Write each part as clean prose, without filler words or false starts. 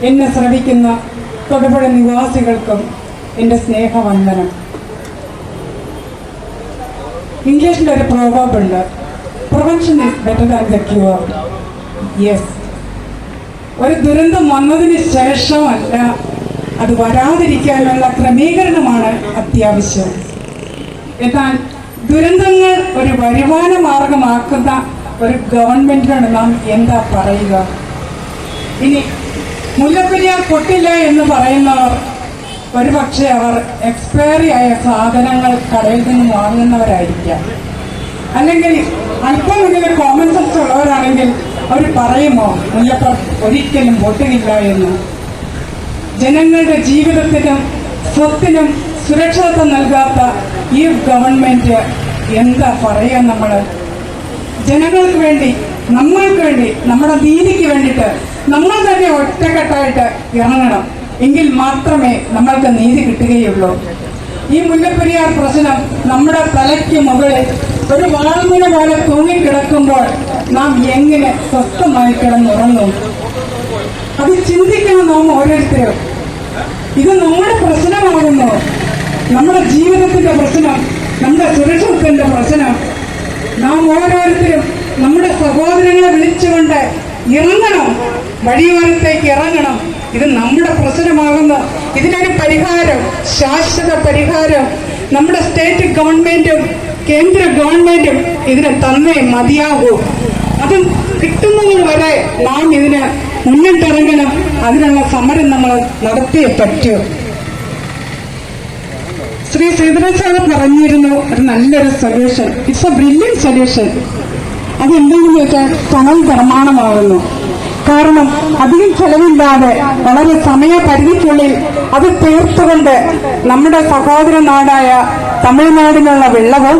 എന്നെ ശ്രവിക്കുന്ന തൊടുപുഴ നിവാസികൾക്കും എൻ്റെ സ്നേഹവന്ദനം. ഇംഗ്ലീഷിൽ ഒരു പ്രോവർബ് ഉണ്ട്, prevention is better than the cure. Yes, ഒരു ദുരന്തം വന്നതിന് ശേഷമല്ല, അത് വരാതിരിക്കാനുള്ള ക്രമീകരണമാണ് അത്യാവശ്യം. എന്നാൽ ദുരന്തങ്ങൾ ഒരു വരുമാന മാർഗമാക്കുന്ന ഒരു ഗവൺമെന്റിനോട് നാം എന്താ പറയുക? ഇനി മുല്ലപ്പെരിയാർ പൊട്ടില്ല എന്ന് പറയുന്നവർ ഒരുപക്ഷെ അവർ എക്സ്പയറി ആയ സാധനങ്ങൾ കടയിൽ നിന്ന് വാങ്ങുന്നവരായിരിക്കാം. അല്ലെങ്കിൽ അല്പമെങ്കിലും കോമൺ സെൻസ് ഉള്ളവരാണെങ്കിൽ അവർ പറയുമോ മുല്ലപ്പർ ഒരിക്കലും പൊട്ടുകയില്ല എന്ന്? ജനങ്ങളുടെ ജീവിതത്തിനും സ്വത്തിനും സുരക്ഷിതത്വം നൽകാത്ത ഈ ഗവൺമെന്റ് എന്താ പറയുക? നമ്മൾ ജനങ്ങൾക്ക് വേണ്ടി, നമ്മൾക്ക് വേണ്ടി, നമ്മുടെ നീതിക്ക് വേണ്ടിയിട്ട് നമ്മൾ തന്നെ ഒറ്റക്കെട്ടായിട്ട് ഇറങ്ങണം. എങ്കിൽ മാത്രമേ നമ്മൾക്ക് നീതി കിട്ടുകയുള്ളൂ. ഈ മുല്ലപ്പെരിയാർ പ്രശ്നം നമ്മുടെ തലയ്ക്ക് മുകളിൽ ഒരു വാൾമുന പോലെ തൂങ്ങിക്കിടക്കുമ്പോൾ നാം എങ്ങനെ സ്വസ്ഥമായി കിടന്നുറങ്ങും? അത് ചിന്തിക്കണം നാം ഓരോരുത്തരും. ഇത് നമ്മുടെ പ്രശ്നമാകുന്നു, നമ്മുടെ ജീവിതത്തിന്റെ പ്രശ്നം, നമ്മുടെ സുരക്ഷിതത്വത്തിന്റെ പ്രശ്നം. നാം ഓരോരുത്തരും നമ്മുടെ സഹോദരങ്ങളെ വിളിച്ചുകൊണ്ട് ഇറങ്ങണം, വഴിയോരത്തേക്ക് ഇറങ്ങണം. ഇത് നമ്മുടെ പ്രശ്നമാകുന്നു. ഇതിനൊരു പരിഹാരം, ശാശ്വത പരിഹാരം നമ്മുടെ സ്റ്റേറ്റ് ഗവൺമെന്റും കേന്ദ്ര ഗവൺമെന്റും ഇതിന് തന്നേ മതിയാകൂ. അതും കിട്ടുന്നത് വരെ നാം ഇതിന് മുന്നിട്ടിറങ്ങണം. അതിനുള്ള സമരം നമ്മൾ നടത്തിയേ പറ്റൂ. ശ്രീ ശ്രീധരൻ പറഞ്ഞിരുന്നു ഒരു നല്ലൊരു solution, it's A brilliant solution. അതെന്താണെന്ന് വെച്ചാൽ ടണൽ നിർമ്മാണമാകുന്നു. കാരണം അധികം ചെലവില്ലാതെ വളരെ സമയപരിധിക്കുള്ളിൽ അത് തീർത്തുകൊണ്ട് നമ്മുടെ സഹോദര നാടായ തമിഴ്നാടിനുള്ള വെള്ളവും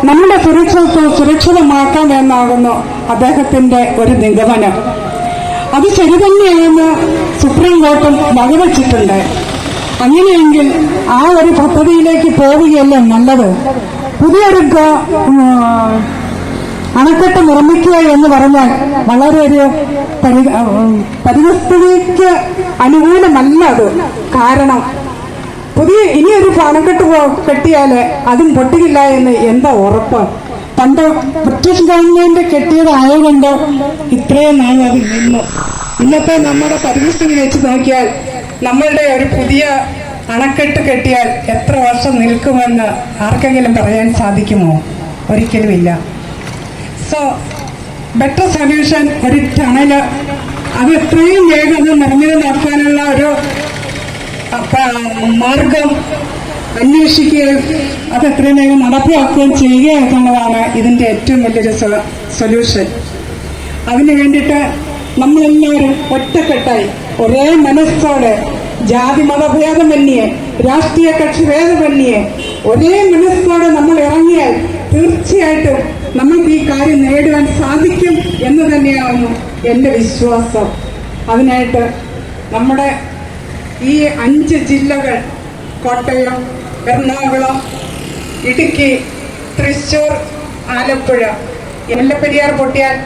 നമ്മുടെ സുരക്ഷിതത്വം സുരക്ഷിതമാക്കാമെന്നാകുന്നു അദ്ദേഹത്തിന്റെ ഒരു നിഗമനം. അത് ശരി തന്നെയാണെന്ന് സുപ്രീം കോർട്ടും വകവച്ചിട്ടുണ്ട്. അങ്ങനെയെങ്കിൽ ആ ഒരു പദ്ധതിയിലേക്ക് പോവുകയല്ലേ നല്ലത്? പുതിയൊരു അണക്കെട്ട് നിർമ്മിക്കുക എന്ന് പറഞ്ഞാൽ വളരെ ഒരു പരിസ്ഥിതിക്ക് അനുകൂലമല്ല അത്. കാരണം ഇനിയൊരു അണക്കെട്ട് കെട്ടിയാല് അതും പൊട്ടിക്കില്ല എന്ന് എന്താ ഉറപ്പ്? പണ്ട് ബ്രിട്ടീഷ് ഗവൺമെന്റ് കെട്ടിയതായതുകൊണ്ട് ഇത്രയും നാൾ അത് നിന്നു. ഇന്നത്തെ നമ്മുടെ പരിസ്ഥിതി വെച്ച് നോക്കിയാൽ നമ്മളുടെ ഒരു പുതിയ അണക്കെട്ട് കെട്ടിയാൽ എത്ര വർഷം നിൽക്കുമെന്ന് ആർക്കെങ്കിലും പറയാൻ സാധിക്കുമോ? ഒരിക്കലുമില്ല. സോ ബെറ്റർ സൊല്യൂഷൻ ഒരു ടണല്, അത് എത്രയും വേഗം അത് നിർമ്മിതമാക്കാനുള്ള ഒരു മാർഗം അന്വേഷിക്കുകയും അത് എത്രയും വേഗം നടപ്പിലാക്കുകയും ചെയ്യുക എന്നുള്ളതാണ് ഇതിന്റെ ഏറ്റവും വലിയൊരു സൊല്യൂഷൻ. അതിനു വേണ്ടിയിട്ട് നമ്മളെല്ലാവരും ഒറ്റക്കെട്ടായി ഒരേ മനസ്സോടെ, ജാതി മതഭേദമന്യേ, രാഷ്ട്രീയ കക്ഷി ഭേദമന്യേ ഒരേ മനസ്സോടെ നമ്മൾ ഇറങ്ങിയാൽ തീർച്ചയായിട്ടും നമുക്ക് ഈ കാര്യം നേടുവാൻ സാധിക്കും എന്ന് തന്നെയാവുന്നു എൻ്റെ വിശ്വാസം. അതിനായിട്ട് നമ്മുടെ ഈ 5 ജില്ലകൾ, കോട്ടയം, എറണാകുളം, ഇടുക്കി, തൃശ്ശൂർ, ആലപ്പുഴ, മുല്ലപ്പെരിയാർ പൊട്ടിയാൽ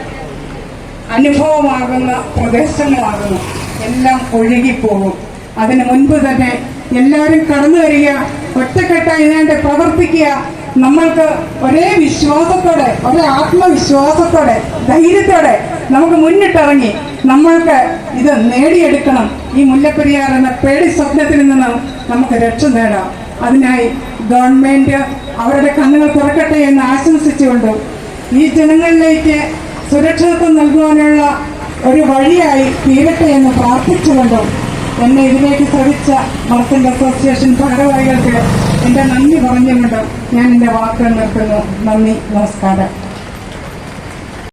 അനുഭവമാകുന്ന പ്രദേശങ്ങളാകുന്നു, എല്ലാം ഒഴുകിപ്പോകും. അതിനു മുൻപ് തന്നെ എല്ലാവരും കടന്നു വരിക, ഒറ്റക്കെട്ടായി ഇതിനായിട്ട് പ്രവർത്തിക്കുക. നമ്മൾക്ക് ഒരേ വിശ്വാസത്തോടെ, ഒരേ ആത്മവിശ്വാസത്തോടെ, ധൈര്യത്തോടെ നമുക്ക് മുന്നിട്ടിറങ്ങി നമ്മൾക്ക് ഇത് നേടിയെടുക്കണം. ഈ മുല്ലപ്പെരിയാർ എന്ന പേടി സ്വപ്നത്തിൽ നിന്ന് നമുക്ക് രക്ഷ നേടാം. അതിനായി ഗവൺമെന്റ് അവരുടെ കണ്ണുകൾ തുറക്കട്ടെ എന്ന് ആശംസിച്ചുകൊണ്ടും ഈ ജനങ്ങളിലേക്ക് സുരക്ഷിതത്വം നൽകുവാനുള്ള ഒരു വഴിയായി തീരട്ടെ എന്ന് പ്രാർത്ഥിച്ചുകൊണ്ടും എന്നെ ഇതിലേക്ക് ശ്രമിച്ച മർച്ചന്റ് അസോസിയേഷൻ ഭാരവാഹികൾക്ക് എന്റെ നന്ദി പറഞ്ഞുകൊണ്ട് ഞാൻ എന്റെ വാക്കുകൾ നിർത്തുന്നു. നന്ദി, നമസ്കാരം.